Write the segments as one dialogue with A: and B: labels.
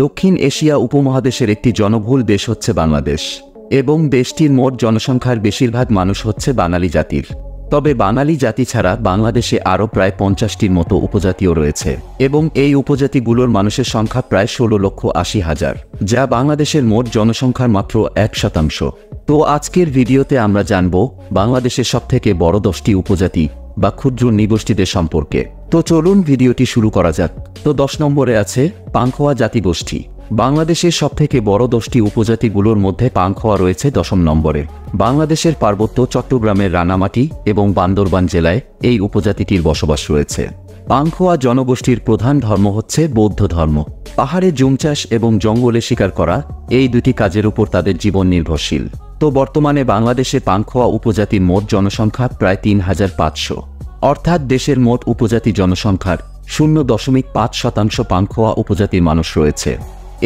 A: দক্ষিণ এশিয়া উপমহাদেশের একটি জনবহুল দেশ হচ্ছে বাংলাদেশ এবং দেশটির মোট জনসংখ্যার বেশিরভাগ মানুষ হচ্ছে বাঙালি জাতির। তবে বাঙালি জাতি ছাড়া বাংলাদেশে আরও প্রায় 50টির মতো উপজাতিও রয়েছে এবং এই উপজাতিগুলোর মানুষের সংখ্যা প্রায় 16,80,000, যা বাংলাদেশের মোট জনসংখ্যার মাত্র 1%। তো আজকের ভিডিওতে আমরা জানব বাংলাদেশের সবথেকে বড় 10টি উপজাতি বা ক্ষুদ্র নৃগোষ্ঠীদের সম্পর্কে। তো চলুন ভিডিওটি শুরু করা যাক। তো 10 নম্বরে আছে পাংখোয়া জাতিগোষ্ঠী। বাংলাদেশের সবথেকে বড় 10টি উপজাতিগুলোর মধ্যে পাংখোয়া রয়েছে 10ম নম্বরে। বাংলাদেশের পার্বত্য চট্টগ্রামের রাঙামাটি এবং বান্দরবান জেলায় এই উপজাতিটির বসবাস রয়েছে। পাংখোয়া জনগোষ্ঠীর প্রধান ধর্ম হচ্ছে বৌদ্ধ ধর্ম। পাহাড়ে জুম চাষ এবং জঙ্গলে শিকার করা, এই দুটি কাজের উপর তাদের জীবন নির্ভরশীল। তো বর্তমানে বাংলাদেশে পাংখোয়া উপজাতির মোট জনসংখ্যা প্রায় 3,500, অর্থাৎ দেশের মোট উপজাতি জনসংখ্যার 0.5% পাংখোয়া উপজাতির মানুষ রয়েছে।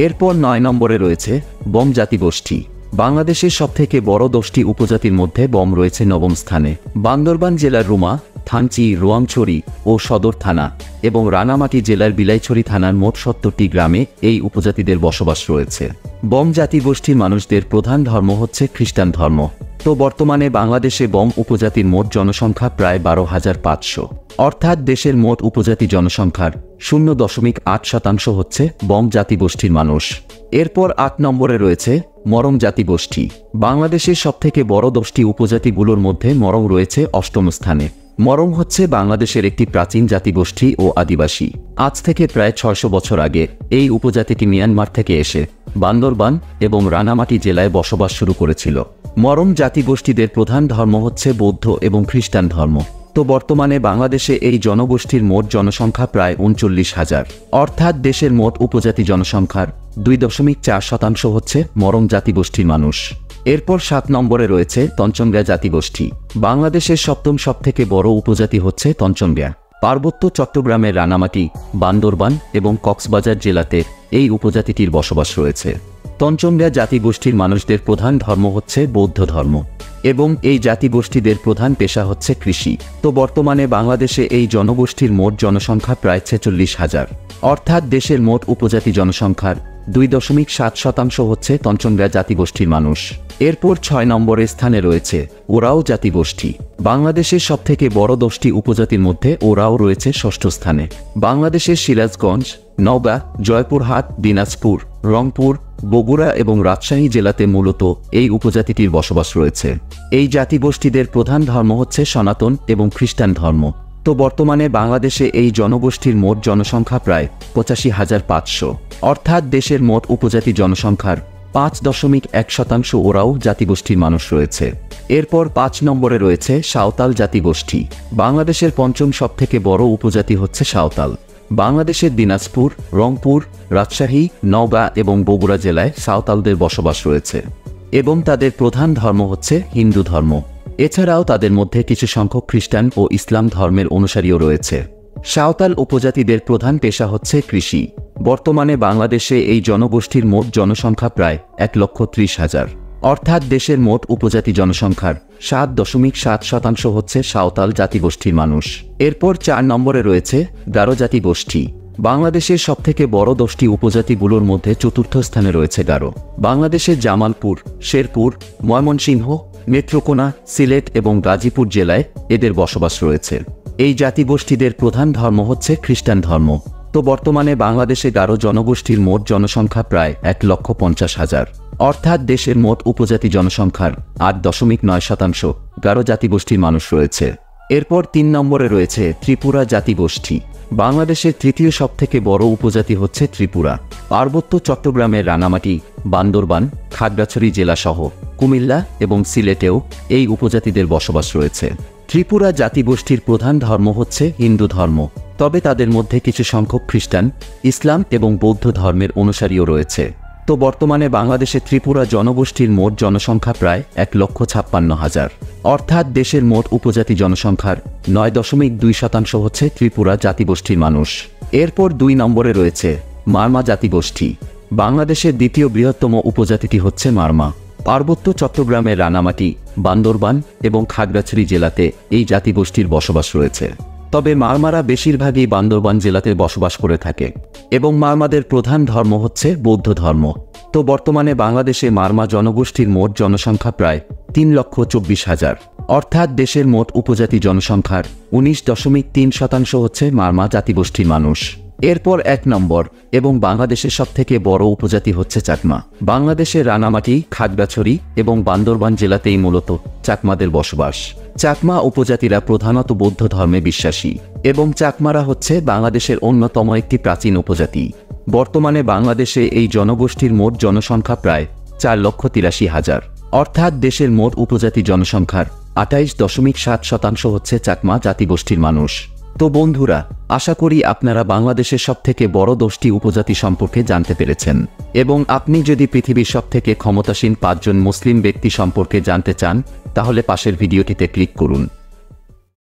A: এরপর 9 নম্বরে রয়েছে বম জাতিগোষ্ঠী। বাংলাদেশের সবথেকে বড় 10টি উপজাতির মধ্যে বম রয়েছে 9ম স্থানে। বান্দরবান জেলার রুমা, থানচি, রোয়াংছড়ি ও সদর থানা এবং রাঙামাটি জেলার বিলাইছড়ি থানার মোট 70টি গ্রামে এই উপজাতিদের বসবাস রয়েছে। বম জাতিগোষ্ঠীর মানুষদের প্রধান ধর্ম হচ্ছে খ্রিস্টান ধর্ম। তো বর্তমানে বাংলাদেশে বম উপজাতির মোট জনসংখ্যা প্রায় 12,500, অর্থাৎ দেশের মোট উপজাতি জনসংখ্যার 0.8% হচ্ছে বম জাতিগোষ্ঠীর মানুষ। এরপর 8 নম্বরে রয়েছে মরং জাতিগোষ্ঠী। বাংলাদেশের সবথেকে বড় 10টি উপজাতিগুলোর মধ্যে মরং রয়েছে 8ম স্থানে। মরং হচ্ছে বাংলাদেশের একটি প্রাচীন জাতিগোষ্ঠী ও আদিবাসী। আজ থেকে প্রায় 600 বছর আগে এই উপজাতিটি মিয়ানমার থেকে এসে বান্দরবান এবং রাঙামাটি জেলায় বসবাস শুরু করেছিল। মরং জাতিগোষ্ঠীদের প্রধান ধর্ম হচ্ছে বৌদ্ধ এবং খ্রিস্টান ধর্ম। তো বর্তমানে বাংলাদেশে এই জনগোষ্ঠীর মোট জনসংখ্যা প্রায় 39,000, অর্থাৎ দেশের মোট উপজাতি জনসংখ্যার 2.4% হচ্ছে মরং জাতিগোষ্ঠীর মানুষ। এরপর 7 নম্বরে রয়েছে তঞ্চঙ্গ্যা জাতিগোষ্ঠী। বাংলাদেশের 7ম সবথেকে বড় উপজাতি হচ্ছে তঞ্চঙ্গ্যা। পার্বত্য চট্টগ্রামের রাঙামাটি, বান্দরবান এবং কক্সবাজার জেলাতে এই উপজাতিটির বসবাস রয়েছে। তঞ্চঙ্গ্যা জাতিগোষ্ঠীর মানুষদের প্রধান ধর্ম হচ্ছে বৌদ্ধ ধর্ম এবং এই জাতিগোষ্ঠীদের প্রধান পেশা হচ্ছে কৃষি। তো বর্তমানে বাংলাদেশে এই জনগোষ্ঠীর মোট জনসংখ্যা প্রায় 46,000, অর্থাৎ দেশের মোট উপজাতি জনসংখ্যার 2.7% হচ্ছে তঞ্চঙ্গ্যা জাতিগোষ্ঠীর মানুষ। এরপর 6 নম্বরের স্থানে রয়েছে ওরাও জাতিগোষ্ঠী। বাংলাদেশের সবথেকে বড় 10টি উপজাতির মধ্যে ওরাও রয়েছে 6ষ্ঠ স্থানে। বাংলাদেশের সিরাজগঞ্জ, নওগাঁ, জয়পুরহাট, দিনাজপুর, রংপুর, বগুড়া এবং রাজশাহী জেলাতে মূলত এই উপজাতিটির বসবাস রয়েছে। এই জাতিগোষ্ঠীদের প্রধান ধর্ম হচ্ছে সনাতন এবং খ্রিস্টান ধর্ম। তো বর্তমানে বাংলাদেশে এই জনগোষ্ঠীর মোট জনসংখ্যা প্রায় 85,500, অর্থাৎ দেশের মোট উপজাতি জনসংখ্যার 5.1% ওরাও জাতিগোষ্ঠীর মানুষ রয়েছে। এরপর 5 নম্বরে রয়েছে সাঁওতাল জাতিগোষ্ঠী। বাংলাদেশের 5ম সবথেকে বড় উপজাতি হচ্ছে সাঁওতাল। বাংলাদেশের দিনাজপুর, রংপুর, রাজশাহী, নওগাঁ এবং বগুড়া জেলায় সাঁওতালদের বসবাস রয়েছে এবং তাদের প্রধান ধর্ম হচ্ছে হিন্দু ধর্ম। এছাড়াও তাদের মধ্যে কিছু সংখ্যক খ্রিস্টান ও ইসলাম ধর্মের অনুসারীও রয়েছে। সাঁওতাল উপজাতিদের প্রধান পেশা হচ্ছে কৃষি। বর্তমানে বাংলাদেশে এই জনগোষ্ঠীর মোট জনসংখ্যা প্রায় 1,30,000, অর্থাৎ দেশের মোট উপজাতি জনসংখ্যার 7.7% হচ্ছে সাঁওতাল জাতিগোষ্ঠীর মানুষ। এরপর 4 নম্বরে রয়েছে গারো জাতিগোষ্ঠী। বাংলাদেশের সবথেকে বড় 10টি উপজাতিগুলোর মধ্যে 4র্থ স্থানে রয়েছে গারো। বাংলাদেশের জামালপুর, শেরপুর, ময়মনসিংহ, নেত্রকোনা, সিলেট এবং গাজীপুর জেলায় এদের বসবাস রয়েছে। এই জাতিগোষ্ঠীদের প্রধান ধর্ম হচ্ছে খ্রিস্টান ধর্ম। তো বর্তমানে বাংলাদেশে গারো জনগোষ্ঠীর মোট জনসংখ্যা প্রায় 1,50,000, অর্থাৎ দেশের মোট উপজাতি জনসংখ্যার 8.9% গারো জাতিগোষ্ঠীর মানুষ রয়েছে। এরপর 3 নম্বরে রয়েছে ত্রিপুরা জাতিগোষ্ঠী। বাংলাদেশের 3য় সবথেকে বড় উপজাতি হচ্ছে ত্রিপুরা। পার্বত্য চট্টগ্রামের রাঙামাটি, বান্দরবান, খাগড়াছড়ি জেলাসহ কুমিল্লা এবং সিলেটেও এই উপজাতিদের বসবাস রয়েছে। ত্রিপুরা জাতিগোষ্ঠীর প্রধান ধর্ম হচ্ছে হিন্দু ধর্ম, তবে তাদের মধ্যে কিছু সংখ্যক খ্রিস্টান, ইসলাম এবং বৌদ্ধ ধর্মের অনুসারীও রয়েছে। তো বর্তমানে বাংলাদেশে ত্রিপুরা জনগোষ্ঠীর মোট জনসংখ্যা প্রায় 1,56,000, অর্থাৎ দেশের মোট উপজাতি জনসংখ্যার 9.2% হচ্ছে ত্রিপুরা জাতিগোষ্ঠীর মানুষ। এরপর 2 নম্বরে রয়েছে মারমা জাতিগোষ্ঠী। বাংলাদেশের 2য় বৃহত্তম উপজাতিটি হচ্ছে মারমা। পার্বত্য চট্টগ্রামের রাঙামাটি, বান্দরবান এবং খাগড়াছড়ি জেলাতে এই জাতিগোষ্ঠীর বসবাস রয়েছে। তবে মারমারা বেশিরভাগই বান্দরবান জেলাতে বসবাস করে থাকে এবং মারমাদের প্রধান ধর্ম হচ্ছে বৌদ্ধ ধর্ম। তো বর্তমানে বাংলাদেশে মারমা জনগোষ্ঠীর মোট জনসংখ্যা প্রায় 3,24,000, অর্থাৎ দেশের মোট উপজাতি জনসংখ্যার 19.3% হচ্ছে মারমা জাতিগোষ্ঠীর মানুষ। এরপর 1 নম্বর এবং বাংলাদেশের সবথেকে বড় উপজাতি হচ্ছে চাকমা। বাংলাদেশের রাঙামাটি, খাগড়াছড়ি এবং বান্দরবান জেলাতেই মূলত চাকমাদের বসবাস। চাকমা উপজাতিরা প্রধানত বৌদ্ধ ধর্মে বিশ্বাসী এবং চাকমারা হচ্ছে বাংলাদেশের অন্যতম একটি প্রাচীন উপজাতি। বর্তমানে বাংলাদেশে এই জনগোষ্ঠীর মোট জনসংখ্যা প্রায় 4,83,000, অর্থাৎ দেশের মোট উপজাতি জনসংখ্যার 28.7% হচ্ছে চাকমা জাতিগোষ্ঠীর মানুষ। তো বন্ধুরা, আশা করি আপনারা বাংলাদেশের সবথেকে বড় 10টি উপজাতি সম্পর্কে জানতে পেরেছেন এবং আপনি যদি পৃথিবীর সবথেকে ক্ষমতাসীন 5 জন মুসলিম ব্যক্তি সম্পর্কে জানতে চান তাহলে পাশের ভিডিওটিতে ক্লিক করুন।